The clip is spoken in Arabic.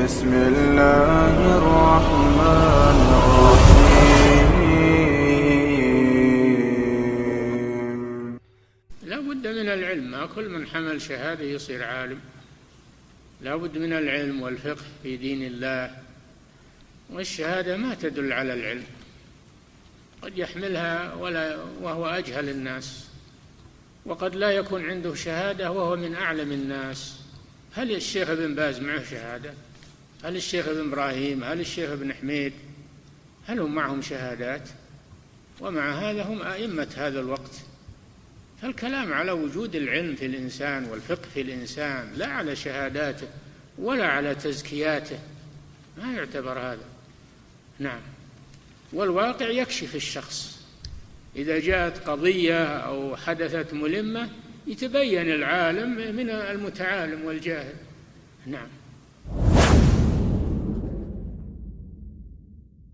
بسم الله الرحمن الرحيم. لا بد من العلم، ما كل من حمل شهادة يصير عالم، لا بد من العلم والفقه في دين الله. والشهادة ما تدل على العلم، قد يحملها وهو أجهل الناس، وقد لا يكون عنده شهادة وهو من أعلم الناس. هل الشيخ ابن باز معه شهادة؟ هل الشيخ ابن إبراهيم؟ هل الشيخ ابن حميد؟ هل هم معهم شهادات؟ ومع هذا هم أئمة هذا الوقت. فالكلام على وجود العلم في الإنسان والفقه في الإنسان، لا على شهاداته ولا على تزكياته، ما يعتبر هذا. نعم. والواقع يكشف الشخص، إذا جاءت قضية أو حدثت ملمة يتبين العالم من المتعالم والجاهل. نعم.